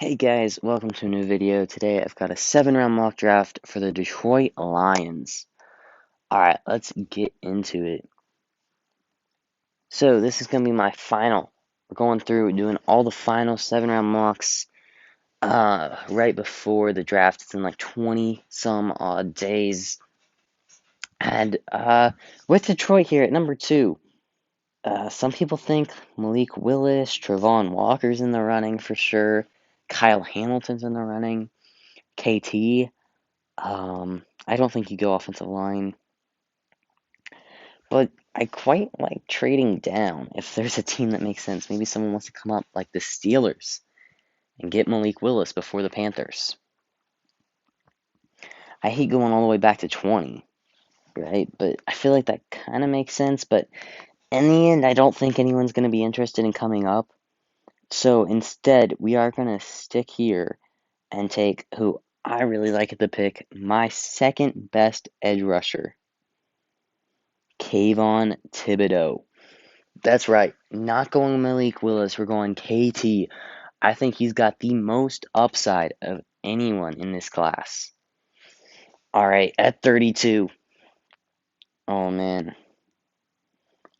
Hey guys, welcome to a new video. Today I've got a 7-round mock draft for the Detroit Lions. Alright, let's get into it. So this is going to be my final. We're going through doing all the final 7-round mocks right before the draft. It's in like 20 some odd days. And with Detroit here at number 2, some people think Malik Willis, Travon Walker's in the running for sure. Kyle Hamilton's in the running. KT. I don't think you go offensive line, but I quite like trading down if there's a team that makes sense. Maybe someone wants to come up like the Steelers and get Malik Willis before the Panthers. I hate going all the way back to 20, right? But I feel like that kind of makes sense. But in the end, I don't think anyone's going to be interested in coming up. So instead, we are going to stick here and take who I really like at the pick, my second best edge rusher, Kayvon Thibodeaux. That's right. Not going Malik Willis. We're going KT. I think he's got the most upside of anyone in this class. All right, at 32. Oh, man.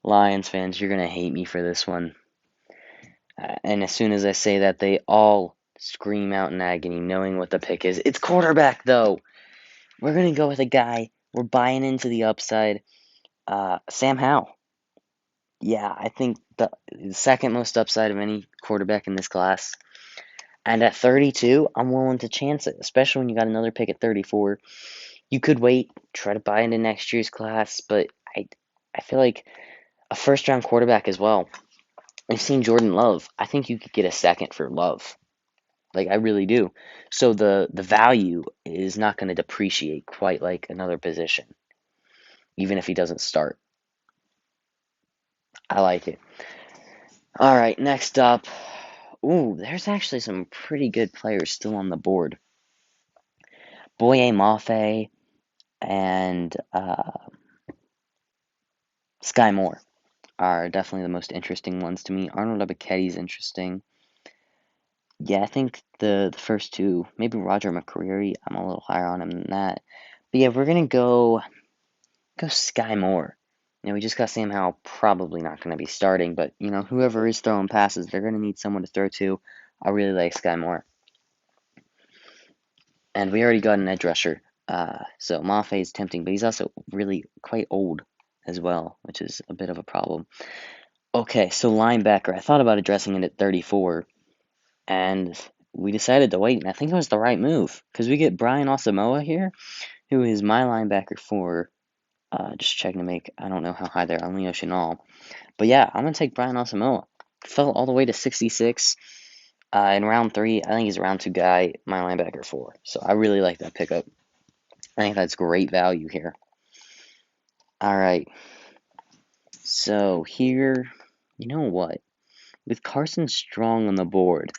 Lions fans, you're going to hate me for this one. And as soon as I say that, they all scream out in agony, knowing what the pick is. It's quarterback, though. We're going to go with a guy. We're buying into the upside. Sam Howell. Yeah, I think the second most upside of any quarterback in this class. And at 32, I'm willing to chance it, especially when you got another pick at 34. You could wait, try to buy into next year's class, but I feel like a first round quarterback as well. I've seen Jordan Love. I think you could get a second for Love. Like I really do. So the value is not going to depreciate quite like another position, even if he doesn't start. I like it. All right, next up. Ooh, there's actually some pretty good players still on the board. Boye Mafe and Sky Moore are definitely the most interesting ones to me. Arnold Ebiketie interesting. Yeah, I think the first two, maybe Roger McCreary, I'm a little higher on him than that. But yeah, we're gonna go Sky Moore. We just got Sam Howell probably not gonna be starting, but whoever is throwing passes, they're gonna need someone to throw to. I really like Sky Moore. And we already got an edge rusher. So Mafe is tempting, but he's also really quite old as well, which is a bit of a problem. Okay, so linebacker. I thought about addressing it at 34, and we decided to wait, and I think it was the right move because we get Brian Asamoah here, who is my linebacker for. Just checking to make. I don't know how high they're on Leo Chenal, but yeah, I'm gonna take Brian Asamoah. Fell all the way to 66 in round 3. I think he's a round 2 guy. My linebacker 4. So I really like that pickup. I think that's great value here. All right. So here, you know what? With Carson Strong on the board,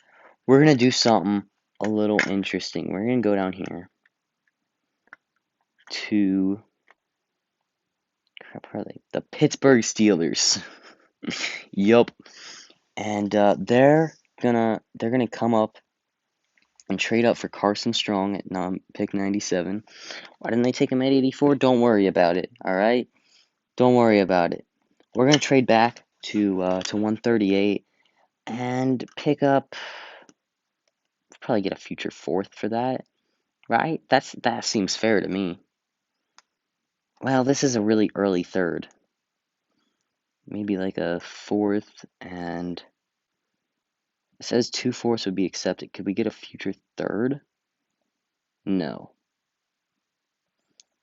we're going to do something a little interesting. We're going to go down here to the Pittsburgh Steelers. Yup. And they're gonna come up and trade up for Carson Strong at pick 97. Why didn't they take him at 84? Don't worry about it. All right, don't worry about it. We're gonna trade back to 138 and pick up. Probably get a future 4th for that, right? That seems fair to me. Well, this is a really early 3rd. Maybe like a 4th, and it says 2/4 would be accepted. Could we get a future 3rd? No.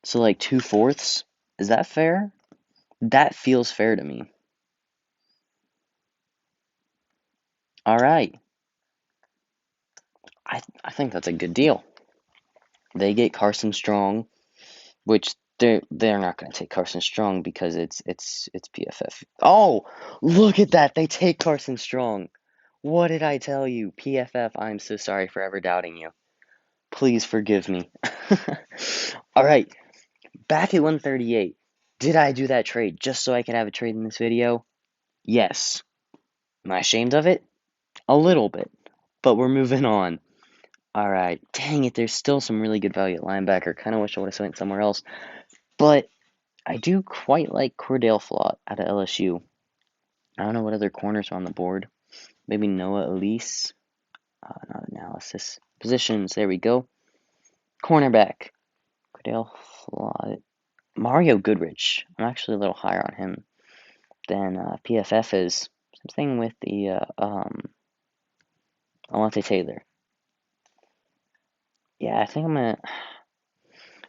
So like 2/4? Is that fair? That feels fair to me. All right. I think that's a good deal. They get Carson Strong, which they're not going to take Carson Strong because it's PFF. Oh, look at that! They take Carson Strong. What did I tell you? PFF, I'm so sorry for ever doubting you. Please forgive me. All right, back at 138. Did I do that trade just so I could have a trade in this video? Yes. Am I ashamed of it? A little bit, but we're moving on. Alright, dang it, there's still some really good value at linebacker. Kind of wish I would have went somewhere else. But I do quite like Cordell Flott out of LSU. I don't know what other corners are on the board. Maybe Noah Elise. Not analysis. Positions, there we go. Cornerback. Cordell Flott. Mario Goodrich. I'm actually a little higher on him than PFF is. Same thing with the Alontae Taylor. Yeah, I think I'm gonna.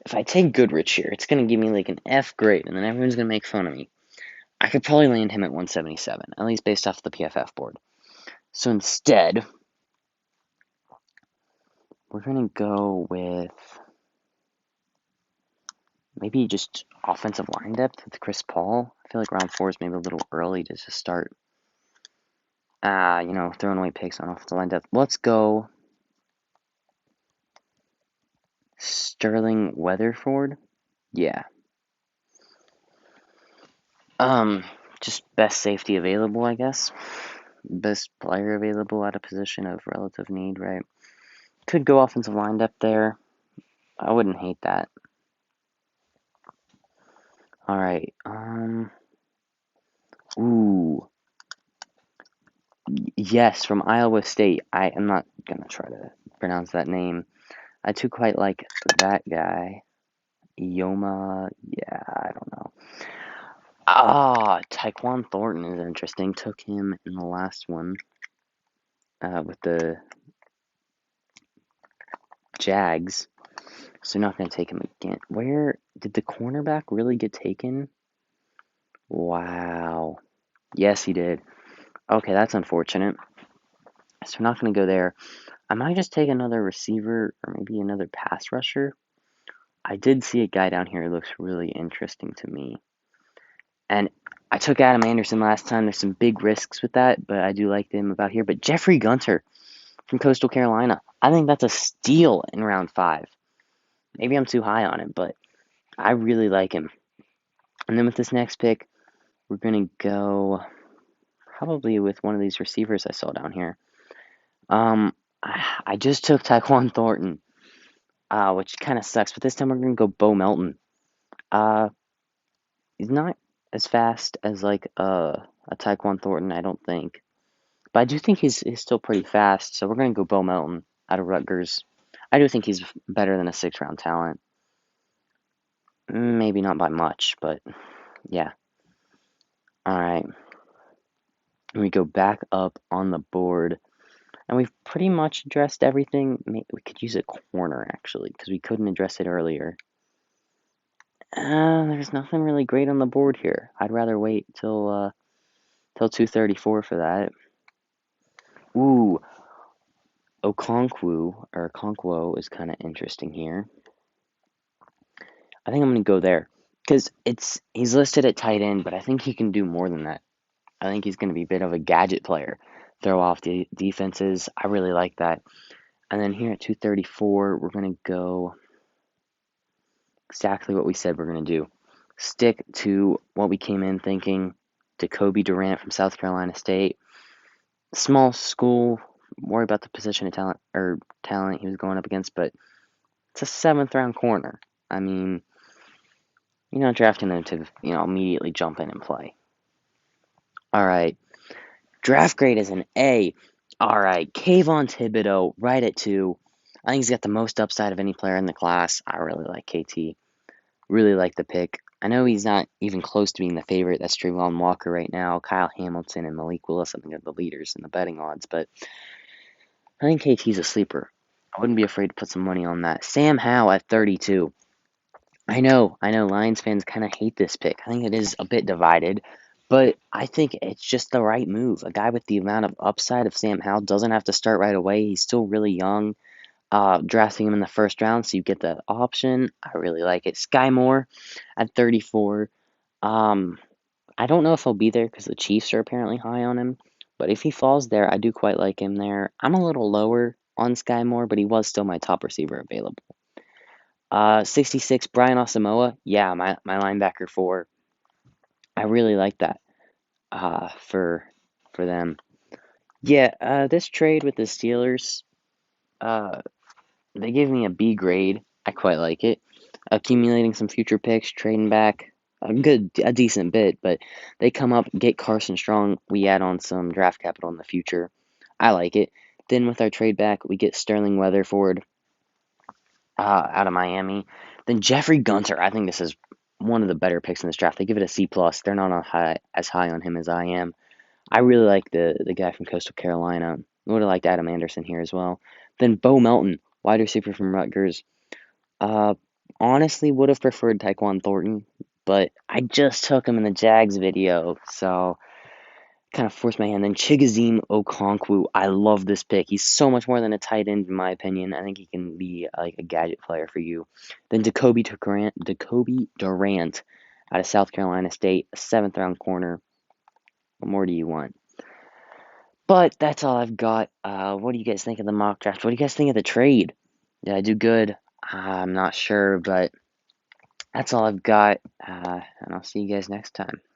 If I take Goodrich here, it's gonna give me like an F grade, and then everyone's gonna make fun of me. I could probably land him at 177, at least based off the PFF board. So instead, we're gonna go with maybe just offensive line depth with Chris Paul. I feel like round 4 is maybe a little early to just start, throwing away picks on offensive line depth. Let's go Sterling Weatherford. Yeah. Just best safety available, I guess. Best player available at a position of relative need, right? Could go offensive line depth there. I wouldn't hate that. All right. Ooh. Yes, from Iowa State. I am not gonna try to pronounce that name. I too quite like that guy. Yoma. Yeah, I don't know. Tyquan Thornton is interesting. Took him in the last one with the Jags. So not going to take him again. Where did the cornerback really get taken? Wow. Yes, he did. Okay, that's unfortunate. So we're not going to go there. I might just take another receiver or maybe another pass rusher. I did see a guy down here who looks really interesting to me. And I took Adam Anderson last time. There's some big risks with that, but I do like him about here. But Jeffrey Gunter from Coastal Carolina. I think that's a steal in round 5. Maybe I'm too high on him, but I really like him. And then with this next pick, we're going to go probably with one of these receivers I saw down here. I just took Tyquan Thornton, which kind of sucks, but this time we're going to go Bo Melton. Uh, he's not as fast as like a Tyquan Thornton, I don't think. But I do think he's still pretty fast, so we're going to go Bo Melton out of Rutgers. I do think he's better than a 6th-round talent. Maybe not by much, but yeah. All right. We go back up on the board, and we've pretty much addressed everything. We could use a corner, actually, because we couldn't address it earlier. There's nothing really great on the board here. I'd rather wait till 234 for that. Ooh, Okonkwo is kind of interesting here. I think I'm gonna go there because he's listed at tight end, but I think he can do more than that. I think he's gonna be a bit of a gadget player, throw off the defenses. I really like that. And then here at 234, we're gonna go exactly what we said we're gonna do. Stick to what we came in thinking. Jacoby Durant from South Carolina State. Small school, worry about the position of talent he was going up against, but it's a 7th-round corner. I mean, you're not drafting them to, immediately jump in and play. All right. Draft grade is an A. All right. Kayvon Thibodeaux, right at 2. I think he's got the most upside of any player in the class. I really like KT. Really like the pick. I know he's not even close to being the favorite. That's Trayvon Walker right now. Kyle Hamilton and Malik Willis, I think, are the leaders in the betting odds. But I think KT's a sleeper. I wouldn't be afraid to put some money on that. Sam Howell at 32. I know. Lions fans kind of hate this pick. I think it is a bit divided. But I think it's just the right move. A guy with the amount of upside of Sam Howell doesn't have to start right away. He's still really young. Drafting him in the 1st round, so you get the option. I really like it. Sky Moore at 34. I don't know if he'll be there because the Chiefs are apparently high on him. But if he falls there, I do quite like him there. I'm a little lower on Sky Moore, but he was still my top receiver available. 66, Brian Asamoah. Yeah, my linebacker 4. I really like that for them. Yeah, this trade with the Steelers, They gave me a B grade. I quite like it. Accumulating some future picks, trading back a decent bit, but they come up, get Carson Strong. We add on some draft capital in the future. I like it. Then with our trade back, we get Sterling Weatherford out of Miami. Then Jeffrey Gunter. I think this is one of the better picks in this draft. They give it a C plus. They're not as high on him as I am. I really like the guy from Coastal Carolina. Would have liked Adam Anderson here as well. Then Bo Melton, wide receiver from Rutgers. Uh, Honestly, would have preferred Tyquan Thornton, but I just took him in the Jags video, so kind of forced my hand. Then Chigoziem Okonkwo, I love this pick. He's so much more than a tight end, in my opinion. I think he can be like a gadget player for you. Then Jacoby Durant out of South Carolina State, a seventh round corner. What more do you want? But that's all I've got. What do you guys think of the mock draft? What do you guys think of the trade? Did I do good? I'm not sure, but that's all I've got. And I'll see you guys next time.